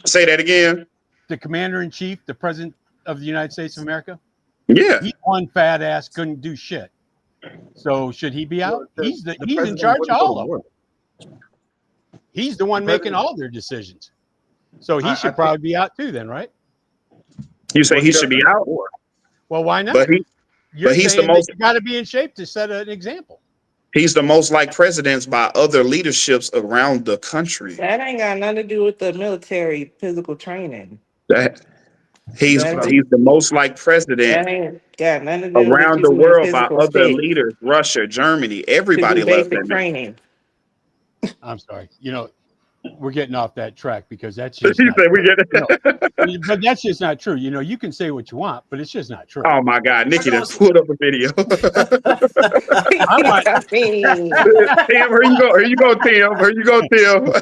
Say that again. The commander in chief, the president of the United States of America? Yeah. He's one fat ass, couldn't do shit. So should he be out? The He's in president charge of wouldn't go all to of war. them. He's the one The making president, all their decisions. So he I should think, probably be out too, then, right? You say well, he he should doesn't be go to out, war. Well, why not? but You're he's the saying that most you got to be in shape to set an example. he's the most like presidents by other leaderships around the country. That ain't got nothing to do with the military physical training. That He's That he's the most liked that president ain't got nothing to do with around you the doing world by physical other fit leaders, Russia, Germany. to Everybody do loves that basic man. training. I'm sorry. We're getting off that track because that's He just not said we true. get But that's just not true. You can say what you want, but it's just not true. Oh my God, Nikki I just pulled up a video. I want. I mean, Tim, here you go. Here you go, Tim. Here you go, Tim.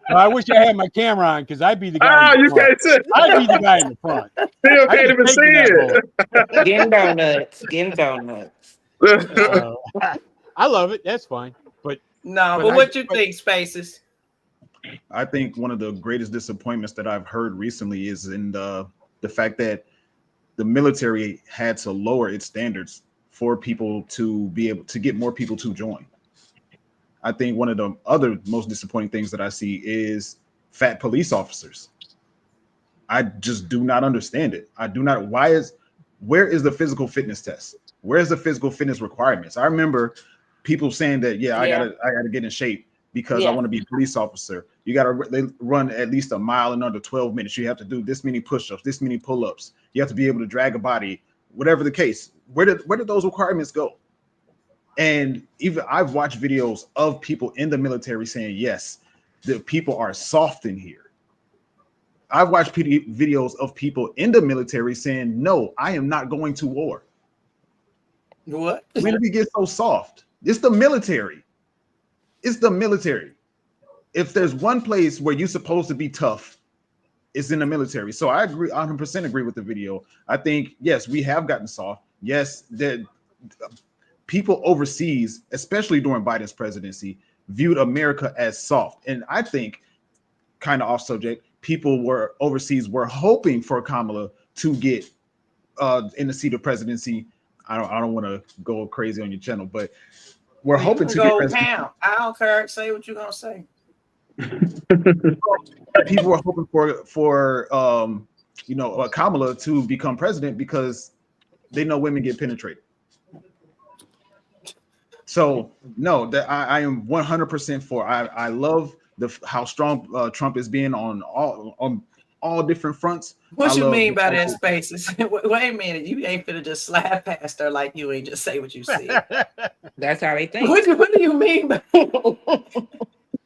Well, I wish I had my camera on because I'd be the guy in Ah, the you front. can't see. I'd be the guy in the front. Tim I can't could even take see you that it. bullet. getting donuts, getting donuts. Uh, I love it. That's fine. But No, but but I what you but think, Spaces? I think one of the greatest disappointments that I've heard recently is in the fact that the military had to lower its standards for people to be able to get more people to join. I think one of the other most disappointing things that I see is fat police officers. I just do not understand it. I do not. Where is the physical fitness test? Where's the physical fitness requirements? I remember people saying that, yeah, I Yeah. gotta get in shape because I Yeah. want to be a police officer. You gotta run at least a mile in under 12 minutes. You have to do this many push-ups, this many pull-ups. You have to be able to drag a body, whatever the case. Where did those requirements go? And even I've watched videos of people in the military saying, yes, the people are soft in here. I've watched videos of people in the military saying, no, I am not going to war. What? When did we get so soft? It's the military. It's the military. If there's one place where you're supposed to be tough, it's in the military. So I agree, 100% agree with the video. I think, yes, we have gotten soft. Yes, that people overseas, especially during Biden's presidency, viewed America as soft. And I think, kind of off subject, people were overseas were hoping for Kamala to get in the seat of presidency. I don't want to go crazy on your channel, but we're Well, you hoping can to get go president. ham. I don't care. Say what you're gonna say. People were hoping for Kamala to become president because they know women get penetrated. So no, that I am 100% for. I love how strong Trump is being on all different fronts. What I you love mean by that, Spaces? Wait a minute. You ain't finna just slide past her like you ain't just say what you said. That's how they think. What do you mean by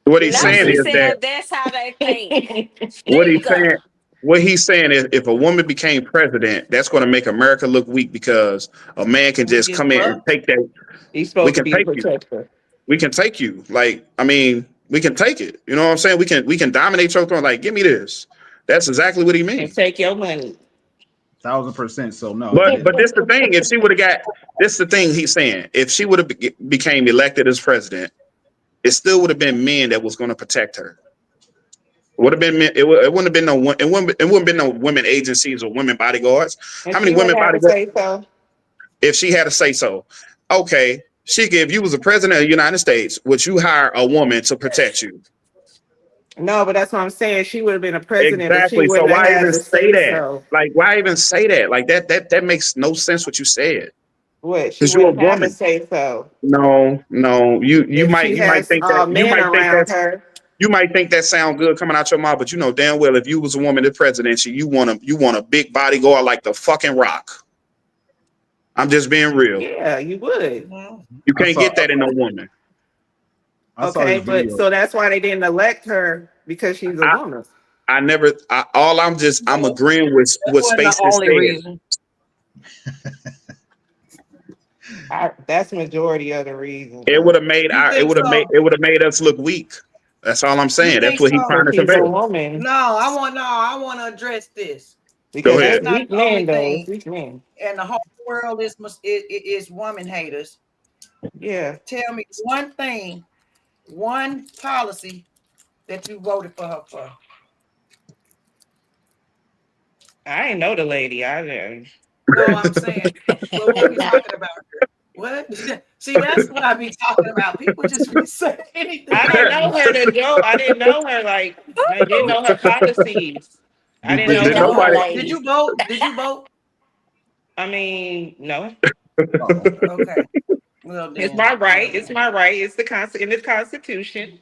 What he's Now saying she is that said that's how they think. what he's Speaker. saying. What he's saying is, if a woman became president, that's going to make America look weak because a man can we just get come in and fucked? take that. He's We supposed to can be the take you. protector. We can take you. Like, I mean, we can take it. You know what I'm saying? We can dominate your throne. Like, give me this. That's exactly what he And means. take your money. 1000%. So no, But this the thing. If she would have got this, the thing he's saying. If she would have became elected as president, it still would have been men that was going to protect her. It would have been men. It wouldn't have been it wouldn't been no women agencies or women bodyguards. And How many she women wouldn't have to bodyguards? say so. If she had to say so, okay. If you was a president of the United States, would you hire a woman to protect you? No, but that's what I'm saying. She would have been a president, but she Exactly. So wouldn't have why had even to say say that? so. Like, why even say that? Like that makes no sense what you said. What? She Because you're a wouldn't have to woman. say so. No. You If might she has think that men around her. you might think that sound good coming out your mouth, but you know damn well if you was a woman in presidency, you want a big bodyguard like the fucking Rock. I'm just being real. Yeah, you would. You I can't saw get that in a woman. I saw Okay, this but video. so that's why they didn't elect her because she's a I, woman. I never. I'm agreeing with That what wasn't the Spaces only said. reason. That's majority of the reason. It would have made You think so? it would have made us look weak. That's all I'm You saying. That's think what he's so? trying Because to she's a convey. woman. No, I want to address this. Go Because That's it's ahead. not weak the only men, though. It's thing. weak men. And the whole world is woman haters. Yeah. Tell me one thing, one policy that you voted for her for. I ain't know the lady. I didn't. No, I'm saying, well, what are we talking about? What? See, that's what I be talking about. People just be saying anything. I didn't know her to go. I didn't know her like I didn't know her policies. I didn't Did know you Did know her her, nobody? policies. Did lady? you vote? Did you vote? I mean, no. Oh, Okay. Well It's then. my right. It's my right. It's in the Constitution.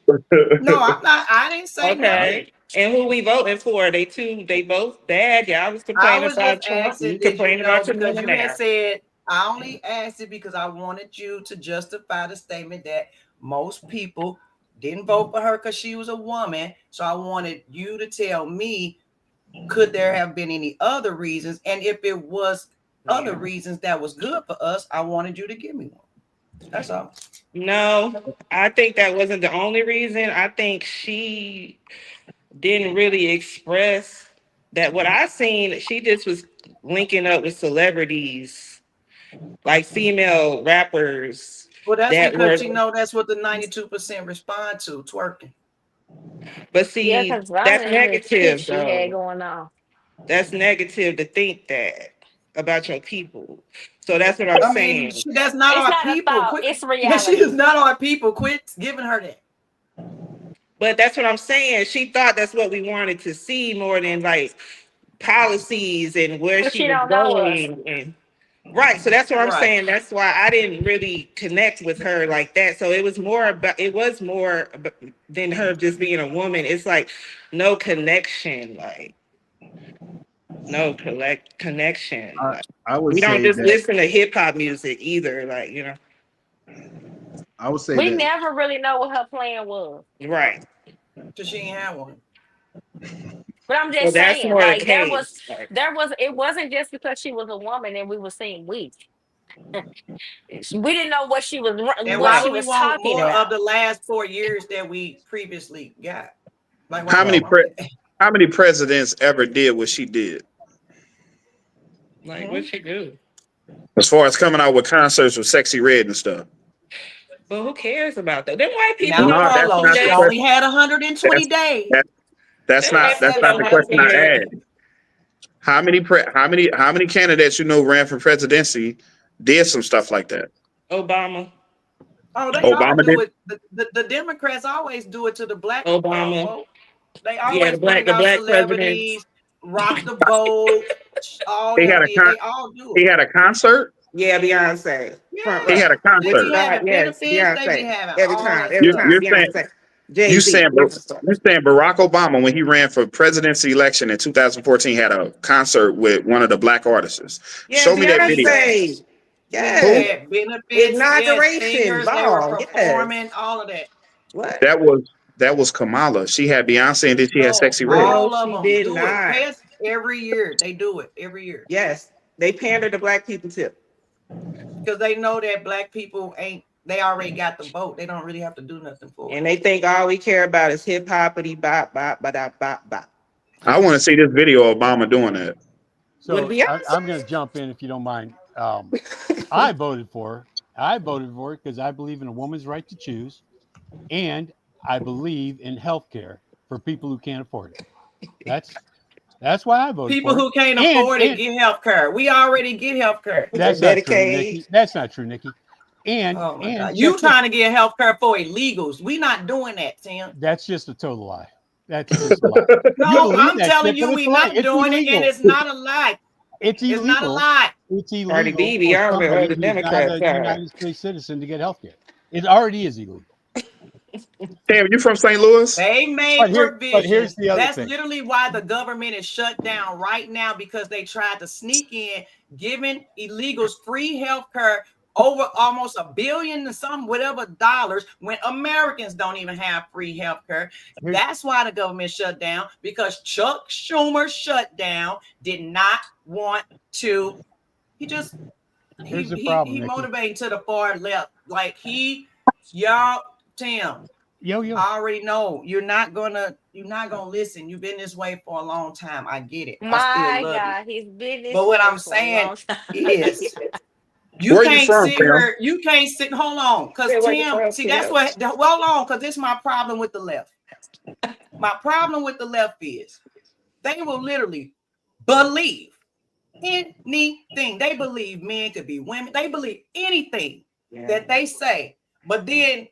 No, I'm not. I didn't say nothing. Okay. And who we voting for? They both bad. Y'all was I complaining was just about Trump. You asking, did you complaining know? about your Because you had millionaire. said, I only asked it because I wanted you to justify the statement that most people didn't vote for her because she was a woman. So I wanted you to tell me, could there have been any other reasons? And if it was other reasons that was good for us, I wanted you to give me one. That's all. No, I think that wasn't the only reason. I think she didn't really express that. What I seen, she just was linking up with celebrities, like female rappers Well, that's that were. because that's what the 92% respond to, twerking. But Yeah, see, because I that's remember this clip negative she had though. going on. That's negative to think that about your people. So that's what I'm I mean, saying. that's not It's our not a people. thought, Quit. it's She is reality. not our people. Quit giving her that. But that's what I'm saying. She thought that's what we wanted to see more than like policies and where But she she was don't know us. going. And right. So that's what I'm Right. saying. That's why I didn't really connect with her like that. So it was more than her just being a woman. It's like no connection. Like no connection. I, Like I would we don't say just that listen to hip hop music either. Like, you know. I would say We that never really know what her plan was. Right. Because she ain't had one. But I'm So just that's saying, more the like case. Like, it wasn't just because she was a woman and we were seeing weak. We didn't know what And what why she right. would we was want talking more of about. the last 4 years that we previously got? Like, why How would many we well, want that? how many presidents ever did what she did? Like Hmm? what she do? As far as coming out with concerts with Sexy Red and stuff. But who cares about that? Them white people Now, don't No, that's do Carlos, not she the that. only question. had 120 That's days. that, that's Them not white that's people not the don't question I care. asked. How many candidates ran for presidency did some stuff like that? Obama. Oh, they all Obama do did. it. The Democrats always do it to the black Obama. vote. They Yeah, always bring the out black presidents. celebrities, rock the boat, all He had them a did. con. They all do He it. had a concert. Yeah, Beyonce. Front He row. had Yeah. a They With be concert. God, having yes, benefits. They be Beyonce. having Every all time, that every You stuff. time. you're saying Beyonce. you Jay-Z. saying you saying Barack Obama when he ran for presidency election in 2014 had a concert with one of the black artists. Yeah, Show me that He video. had Beyonce. he Who? Yes. had benefits. Yes, Inauguration singers. They were ball. Yes. performing all of that. What? That was Kamala. She had Beyonce and then she had No, Sexy Red. No, all of she them did do it. not. Every year. They do it every year Yes. They pander to black people too. because they know that black people ain't. They already got the vote. They don't really have to do nothing for it. And they think all we care about is hip hoppity bop bop ba da bop bop. I want to see this video of Obama doing that. With so I'm going Beyonce? to jump in if you don't mind. I voted for her. I voted for it because I believe in a woman's right to choose, and I believe in health care for people who can't afford it. That's why I voted People for her. who can't And afford it get health care. We already get health care. that's not true, Medicaid. Nikki. That's not true, Nikki. And Oh my God. You check this. trying to get health care for illegals. We not doing that, Tim. That's just a total lie. That's just a lie. You No, believe I'm that telling shit, you, but it's we a lie. not It's doing it, and illegal. it's not a lie. It's It's not a illegal. lie. It's Cardi illegal B for be on somebody the who's not Democrat a side. United States citizen to get health care. It already is illegal. Damn, you from St. Louis? They made But here's provisions. the other That's thing. literally why the government is shut down right now, because they tried to sneak in, giving illegals free health care over almost $1 billion and some whatever dollars when Americans don't even have free health care. That's why the government shut down, because Chuck Schumer shut down, did not want to. He just Here's the problem, he Nikki. motivating to the far left. Like y'all, Tim. Yo. I already know you're not gonna listen. You've been this way for a long time. I get it. I still My love you. God, he's been this But what way I'm for a saying long time. is you Where are you can't from, sit Tim? here. You can't sit. Hold on, because Where you Tim, from, see, that's Tim? what. Hold on, because this is my problem with the left. My problem with the left is they will literally believe anything. They believe men could be women. They believe anything that they say, but then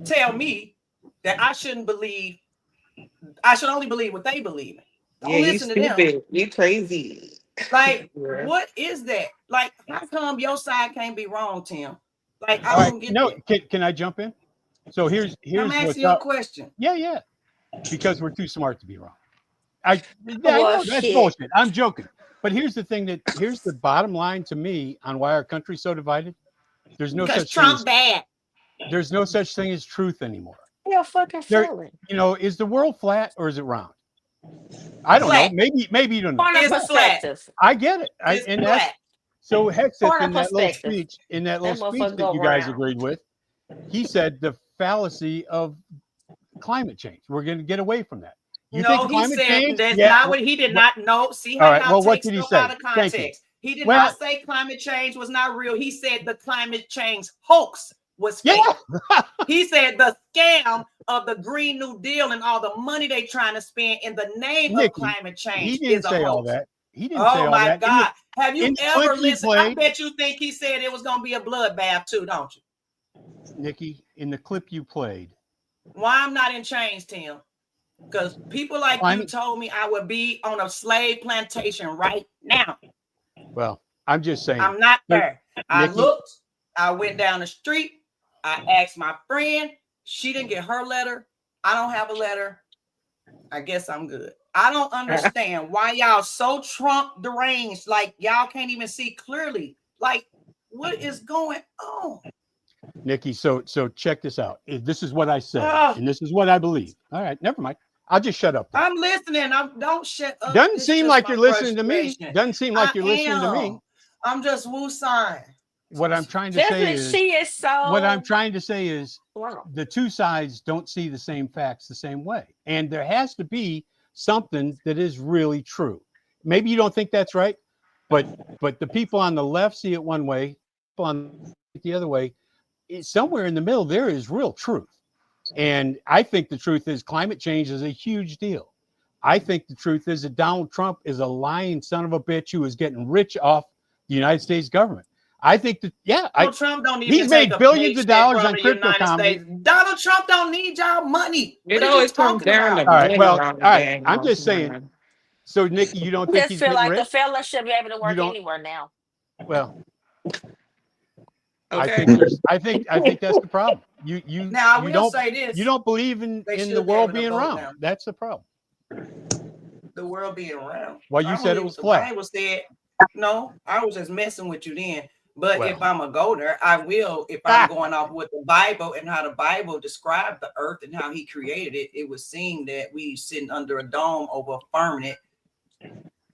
tell me that I shouldn't believe. I should only believe what they believe in. Yeah, Don't you listen to them. stupid. You crazy. Like, Yeah. what is that? Like, how come your side can't be wrong, Tim? Like, I All right. don't get No, that. can I jump in? So here's I'm what's asking you a up. question. Yeah. because we're too smart to be wrong. I Well, know that's shit. bullshit. I'm joking. But here's the bottom line to me on why our country's so divided. There's no Because such thing as Trump bad. there's no such thing as truth anymore. You're fucking There, fooling. is the world flat or is it round? I don't know. Flat. Maybe you don't know. Point of It's flat. perspective. I get it. It's And that's flat. so Hegseth Point of in that little perspective. speech, That motherfucker that go you guys round. agreed with, he said the fallacy of climate change. We're going to get away from that. You No, think he climate said change? that's Yeah. not what he did not know. See how All right. y'all Well, what take did he stuff say? out of Thank you. context. He did Well- not say climate change was not real. He said the climate change hoax was Yeah. fake. He said the scam of the Green New Deal and all the money they trying to spend in the name Nikki, of climate He change didn't is a say all hoax. that. He didn't say Oh all my that. God. Have you in the ever clip you listened? I played- bet you think he said it was going to be a bloodbath too, don't you? Nikki, in the clip you played, Why I'm not in chains, Tim? Because people like you Climate- told me I would be on a slave plantation right now. well, I'm just saying. I'm not there. I Nikki- looked, I went down the street, I asked my friend, she didn't get her letter. I don't have a letter. I guess I'm good. I don't understand why y'all so Trump deranged, like y'all can't even see clearly. Like, what is going on? Nikki, so check this out. This is what I said, Ugh. and this is what I believe. All right, never mind. I'll just shut up. Then. I'm listening. Don't shut up. Doesn't It's seem just like my you're listening to me. frustration. Doesn't seem like you're listening to me. am. I'm just woo-sign. What I'm trying to say is, She is so. what I'm trying to say is, Wow. the two sides don't see the same facts the same way, and there has to be something that is really true. Maybe you don't think that's right, but the people on the left see it one way, people on the other way. Somewhere in the middle, there is real truth. And I think the truth is climate change is a huge deal. I think the truth is that Donald Trump is a lying son of a bitch who is getting rich off the United States government. I think that, Trump don't even he's made take a billions of paycheck dollars from on the crypto United comedy. States. Donald Trump don't need y'all money. It What are you always comes talking down to about? All right, money well, around the all right, dang I'm house, just saying. man. So, Nikki, you don't I think just he's feel getting like the rich? fella should be able to work don't- anywhere now. Well, Okay. I think that's the problem. You Now, I you will don't say this. you don't believe in They the should be world able to being vote round. now. That's the problem. The world being around. Well, you I said it believe was the flat. Bible said, no, I was just messing with you then. But Well. if I'm a go there, I will. If I'm going off with the Bible and how the Bible described the earth and how he created it, it was seen that we sitting under a dome over a firmament.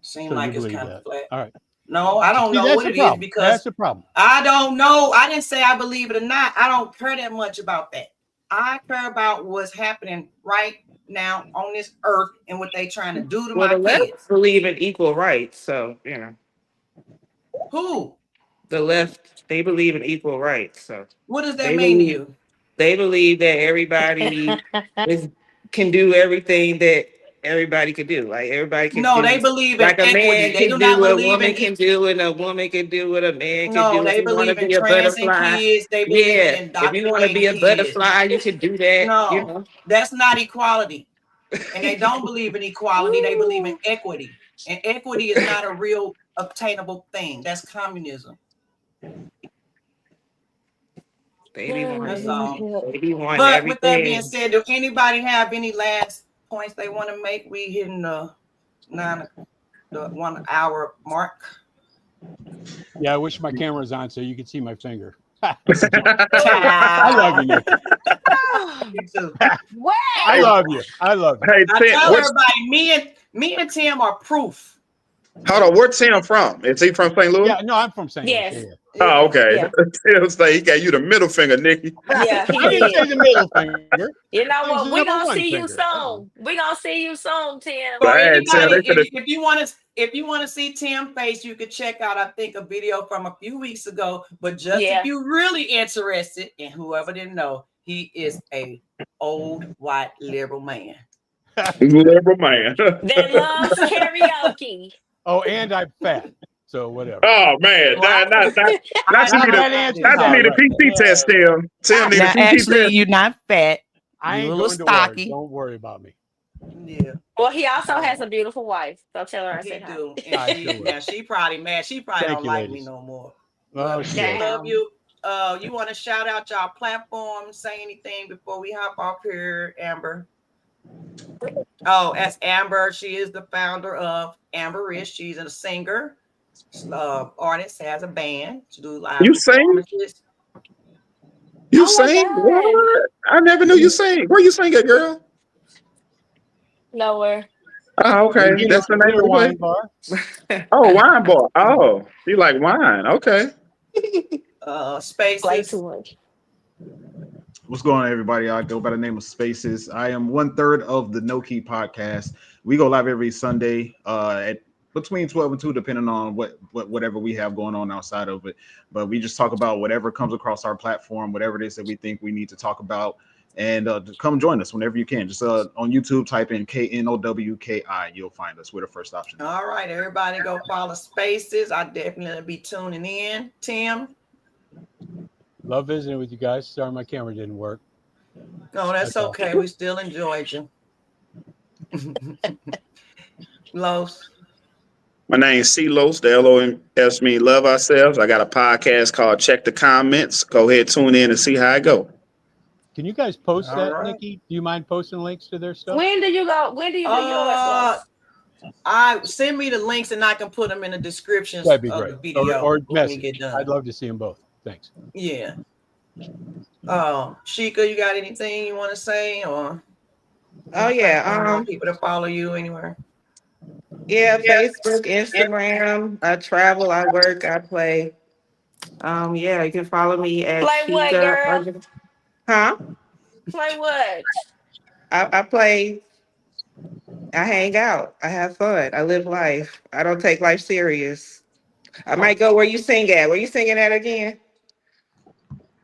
Seemed So like you it's believe kind that. of flat. All right. No, I don't See, know that's what the it is problem. because That's the problem. I don't know. I didn't say I believe it or not. I don't care that much about that. I care about what's happening right now on this earth and what they trying to do to Well, my the left kids. believe in equal rights, so Who? the left they believe in equal rights. So What does that They mean to believe- you? they believe that everybody can do everything that everybody could do. Like everybody can No, do. they believe in Like a equity. man They do can not do what a believe woman in can do, and a woman can do what a man can no, do. they If you want to believe in be a trans and butterfly, kids. They believe yeah. in If you want to be a indoctrinating kids. butterfly, you can do that. No, You know. that's not equality. And they don't believe in equality. They believe in equity. And equity is not a real obtainable thing. That's communism. Baby That's one, all. baby one, But with that being everything. said, do anybody have any last points they want to make? We hitting the 1 hour mark. Yeah, I wish my camera was on so you could see my finger. I I love you, Nikki. You too. What? I love you. I love you. Hey, I Tim, tell what's, everybody, me and Tim are proof. hold on, where's Tim from? Is he from St. Louis? Yeah, no, I'm from St. Louis. Yes. Yeah. Oh, okay. Yeah. Tim say he got you the middle finger, Nikki. Yeah, he I didn't say did. the middle finger. You know It was what? the We number gonna one see you finger. soon. We gonna see you soon, Tim. For Hey, Tim, anybody, they could've- if you want to see Tim face, you could check out, I think, a video from a few weeks ago. But just Yeah. if you're really interested, and whoever didn't know, he is a old white liberal man. Liberal man. That loves karaoke. Oh, and I'm fat. So whatever. Oh man, not to be That the answers not to all be the right. PT test, Tim. Tim need a Now, PT actually, test. you're not fat. I You're ain't a little going to war. stocky. Don't worry about me. Yeah, Well, he also has a beautiful wife. So tell her I he said hi. do. I And sure will. now she probably mad. She probably Thank don't you, like me ladies. no more. Oh, But shit. Damn. love you. You want to shout out y'all platform? Say anything before we hop off here, Amber? Oh, that's Amber. She is the founder of Amber Rich. She's a singer, artist, has a band to do live You sing? performances. You Oh my sing? God. What? I never knew you sing. Where you sing it, girl? Nowhere. Oh, okay. Near, That's the name near of the place. wine bar. Oh, wine bar. Oh, you like wine? Okay. Play Spaces. too much. What's going on, everybody? I go by the name of Spaces. I am 1/3 of the No Key podcast. We go live every Sunday at between 12 and 2, depending on whatever we have going on outside of it. But we just talk about whatever comes across our platform, whatever it is that we think we need to talk about. And come join us whenever you can. Just on YouTube, type in KNOWKI. You'll find us. We're the first option. All right, everybody go follow Spaces. I definitely be tuning in. Tim? Love visiting with you guys. Sorry my camera didn't work. No, that's That's all. okay. We still enjoyed you. Los? My name's C-Los. The LOS mean love ourselves. I got a podcast called Check the Comments. Go ahead, tune in and see how it go. Can you guys post All that, right. Nikki? Do you mind posting links to their stuff? When do you go? When do you do yours, Los? I send me the links and I can put them in the descriptions That'd be of great. the video Or when we message. get done. I'd love to see them both. Thanks. Yeah. Sheikah, you got anything you want to say, or Oh yeah. you want people to follow you anywhere? Yeah, Facebook, Instagram. I travel, I work, I play. Yeah, you can follow me at Play what, girl? Chica. Huh? Play what? I play, I hang out, I have fun, I live life. I don't take life serious. I might go where you sing at. Where you singing at again?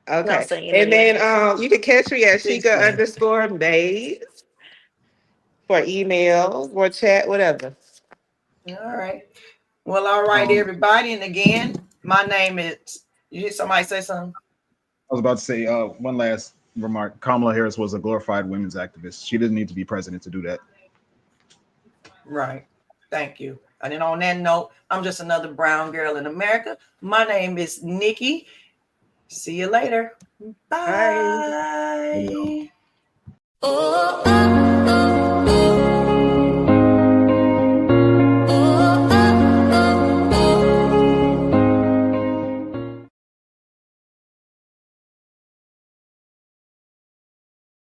No Okay. singing And there. then you can catch me at She's Chica_Maze for email or chat, whatever. All right. Well, all right, everybody. And again, my name is, you hear somebody say something? I was about to say one last remark. Kamala Harris was a glorified women's activist. She didn't need to be president to do that. Right. Thank you. And then on that note, I'm just another brown girl in America. My name is Nikki. See you later. Bye. Bye. Oh, oh.